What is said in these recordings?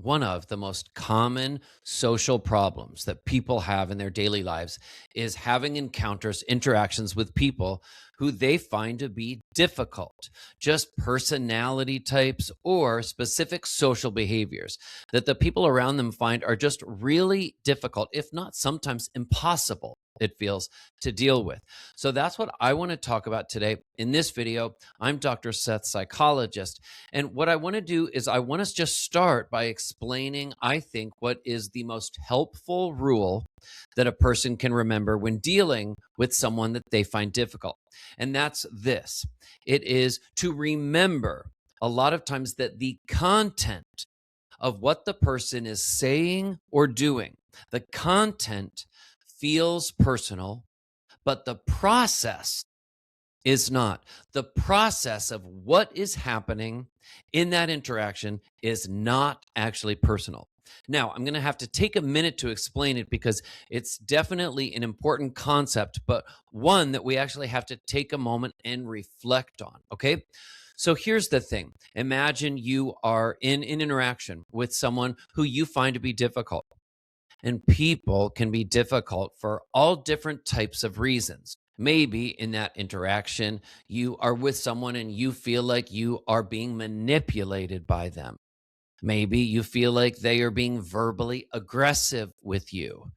One of the most common social problems that people have in their daily lives is having interactions with people who they find to be difficult, just personality types or specific social behaviors that the people around them find are just really difficult, if not sometimes impossible. It feels to deal with. So that's what I want to talk about today. In this video, I'm Dr. Seth, psychologist. And what I want to do is I want us just start by explaining, I think, what is the most helpful rule that a person can remember when dealing with someone that they find difficult. And that's this. It is to remember a lot of times that the content of what the person is saying or doing, the content feels personal, but the process is not. The process of what is happening in that interaction is not actually personal. Now, I'm going to have to take a minute to explain it because it's definitely an important concept, but one that we actually have to take a moment and reflect on. Okay. So here's the thing. Imagine you are in an interaction with someone who you find to be difficult. And people can be difficult for all different types of reasons. Maybe in that interaction, you are with someone and you feel like you are being manipulated by them. Maybe you feel like they are being verbally aggressive with you.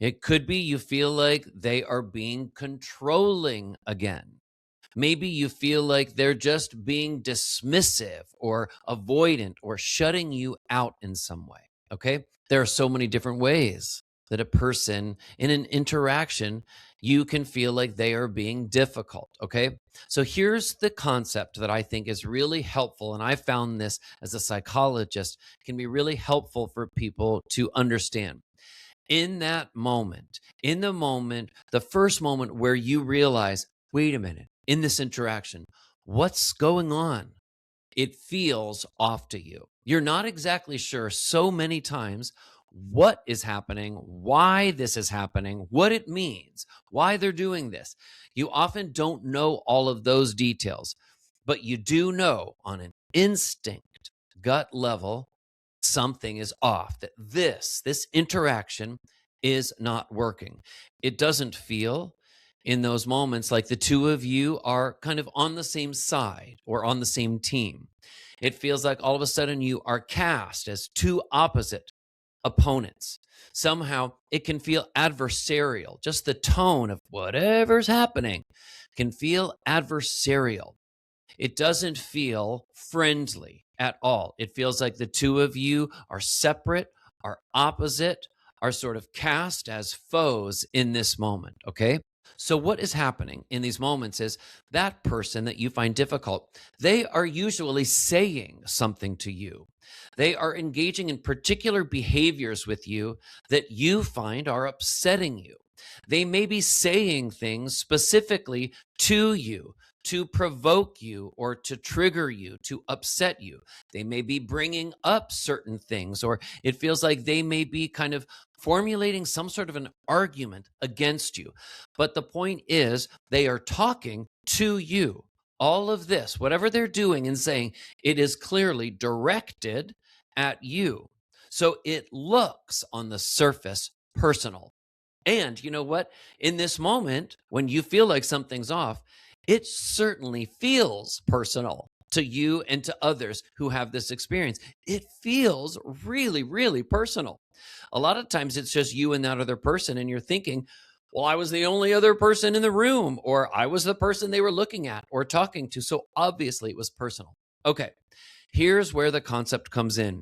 It could be you feel like they are being controlling again. Maybe you feel like they're just being dismissive or avoidant or shutting you out in some way. Okay. There are so many different ways that a person in an interaction, you can feel like they are being difficult. Okay. So here's the concept that I think is really helpful. And I found this as a psychologist can be really helpful for people to understand. In that moment, the first moment where you realize, wait a minute, in this interaction, what's going on? It feels off to you. You're not exactly sure so many times what is happening, why this is happening, what it means, why they're doing this. You often don't know all of those details, but you do know on an instinct, gut level, something is off, that this interaction is not working. It doesn't feel in those moments like the two of you are kind of on the same side or on the same team. It feels like all of a sudden you are cast as two opposite opponents. Somehow it can feel adversarial. Just the tone of whatever's happening can feel adversarial. It doesn't feel friendly at all. It feels like the two of you are separate, are opposite, are sort of cast as foes in this moment. Okay. So, what is happening in these moments is that person that you find difficult, they are usually saying something to you. They are engaging in particular behaviors with you that you find are upsetting you. They may be saying things specifically to you to provoke you or to trigger you, to upset you. They may be bringing up certain things, or it feels like they may be kind of formulating some sort of an argument against you. But the point is, they are talking to you. All of this, whatever they're doing and saying, it is clearly directed at you. So it looks on the surface personal. And you know what? In this moment, when you feel like something's off, it certainly feels personal to you and to others who have this experience. It feels really, really personal. A lot of times it's just you and that other person, and you're thinking, well, I was the only other person in the room, or I was the person they were looking at or talking to. So obviously it was personal. Okay, here's where the concept comes in.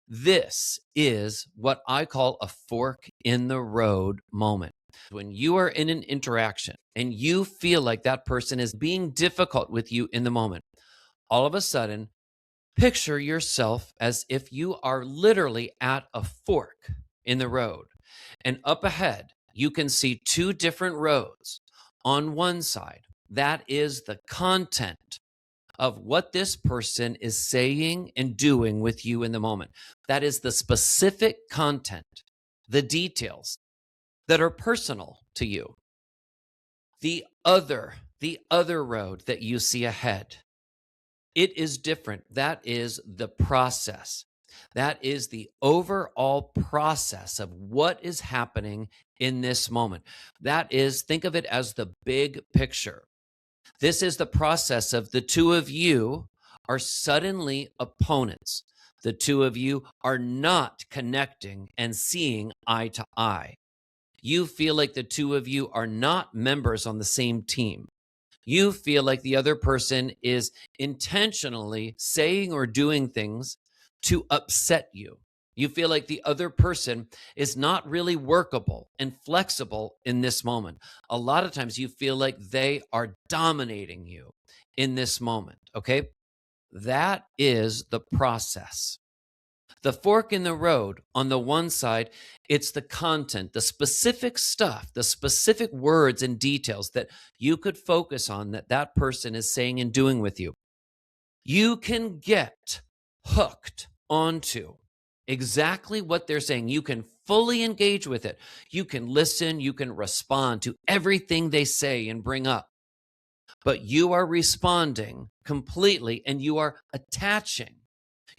This is what I call a fork in the road moment. When you are in an interaction and you feel like that person is being difficult with you in the moment, all of a sudden, picture yourself as if you are literally at a fork in the road. And up ahead, you can see two different roads. On one side, that is the content of what this person is saying and doing with you in the moment. That is the specific content, the details that are personal to you. The other road that you see ahead, it is different. That is the process. That is the overall process of what is happening in this moment. That is, think of it as the big picture. This is the process of the two of you are suddenly opponents. The two of you are not connecting and seeing eye to eye. You feel like the two of you are not members on the same team. You feel like the other person is intentionally saying or doing things to upset you. You feel like the other person is not really workable and flexible in this moment. A lot of times you feel like they are dominating you in this moment. Okay. That is the process. The fork in the road, on the one side, it's the content, the specific stuff, the specific words and details that you could focus on that that person is saying and doing with you. You can get hooked onto exactly what they're saying. You can fully engage with it. You can listen, you can respond to everything they say and bring up. But you are responding completely and you are attaching.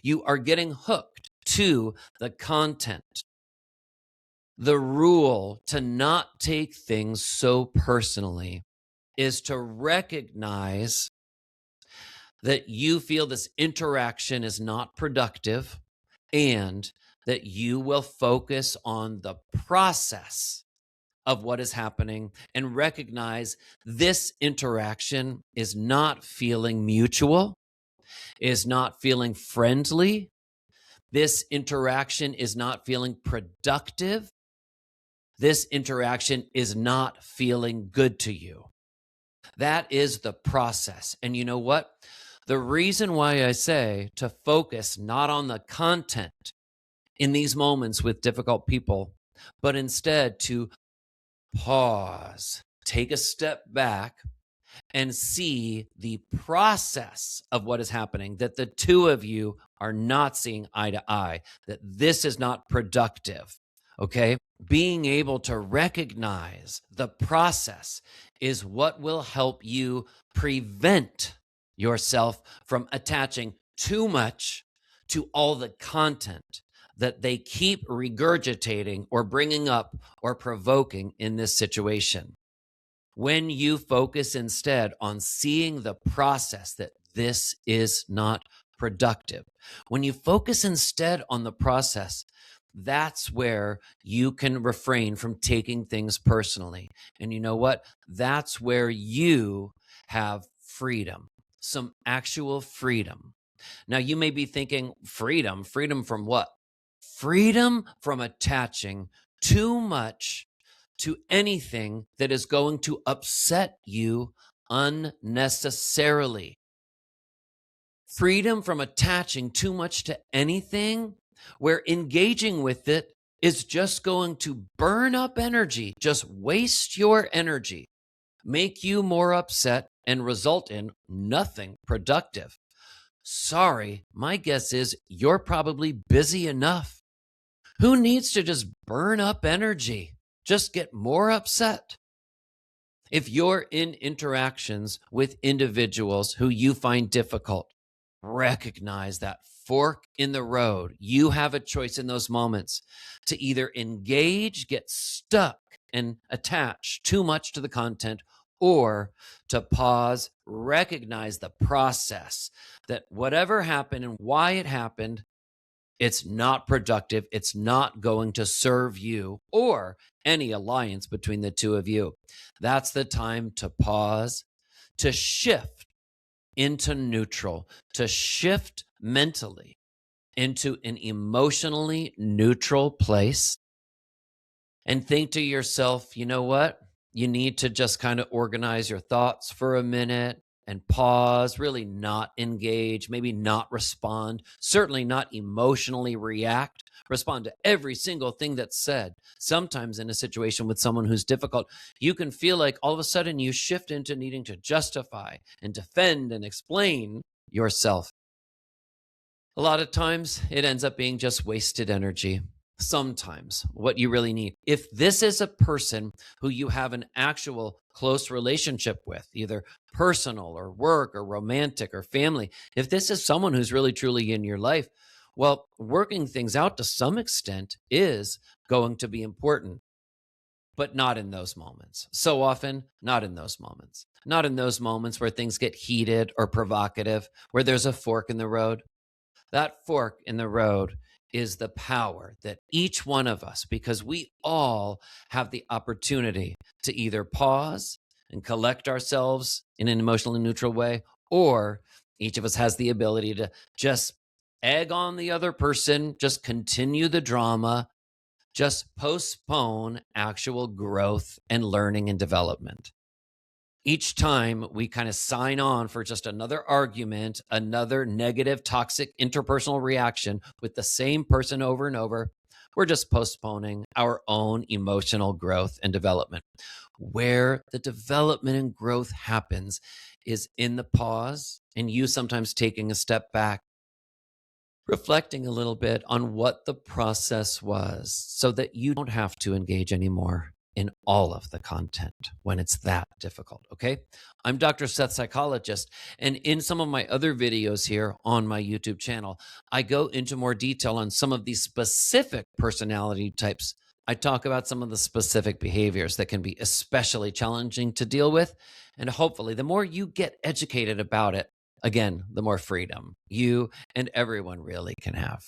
You are getting hooked to the content. The rule to not take things so personally is to recognize that you feel this interaction is not productive and that you will focus on the process of what is happening and recognize this interaction is not feeling mutual, is not feeling friendly. This interaction is not feeling productive. This interaction is not feeling good to you. That is the process. And you know what? The reason why I say to focus not on the content in these moments with difficult people, but instead to pause, take a step back, and see the process of what is happening, that the two of you are not seeing eye to eye, that this is not productive. Okay. Being able to recognize the process is what will help you prevent yourself from attaching too much to all the content that they keep regurgitating or bringing up or provoking in this situation. When you focus instead on seeing the process that this is not productive, when you focus instead on the process, that's where you can refrain from taking things personally. And you know what? That's where you have freedom, some actual freedom. Now, you may be thinking, freedom from what? Freedom from attaching too much to anything that is going to upset you unnecessarily. Freedom from attaching too much to anything where engaging with it is just going to burn up energy, just waste your energy, make you more upset, and result in nothing productive. Sorry, my guess is you're probably busy enough. Who needs to just burn up energy? Just get more upset. If you're in interactions with individuals who you find difficult, recognize that fork in the road. You have a choice in those moments to either engage, get stuck, and attach too much to the content, or to pause, recognize the process that whatever happened and why it happened, it's not productive. It's not going to serve you or any alliance between the two of you. That's the time to pause, to shift into neutral, to shift mentally into an emotionally neutral place and think to yourself, you know what? You need to just kind of organize your thoughts for a minute and pause, really not engage, maybe not respond, certainly not emotionally react, respond to every single thing that's said. Sometimes in a situation with someone who's difficult, you can feel like all of a sudden you shift into needing to justify and defend and explain yourself. A lot of times it ends up being just wasted energy. Sometimes what you really need. If this is a person who you have an actual close relationship with, either personal or work or romantic or family, if this is someone who's really truly in your life, Well, working things out to some extent is going to be important, but not in those moments. So often, not in those moments. Not in those moments where things get heated or provocative, where there's a fork in the road. That fork in the road is the power that each one of us, because we all have the opportunity to either pause and collect ourselves in an emotionally neutral way, or each of us has the ability to just egg on the other person, just continue the drama, just postpone actual growth and learning and development. Each time we kind of sign on for just another argument, another negative, toxic interpersonal reaction with the same person over and over, we're just postponing our own emotional growth and development. Where the development and growth happens is in the pause and you sometimes taking a step back, reflecting a little bit on what the process was so that you don't have to engage anymore in all of the content when it's that difficult. Okay. I'm Dr. Seth, psychologist. And in some of my other videos here on my YouTube channel, I go into more detail on some of these specific personality types. I talk about some of the specific behaviors that can be especially challenging to deal with. And hopefully, the more you get educated about it, again, the more freedom you and everyone really can have.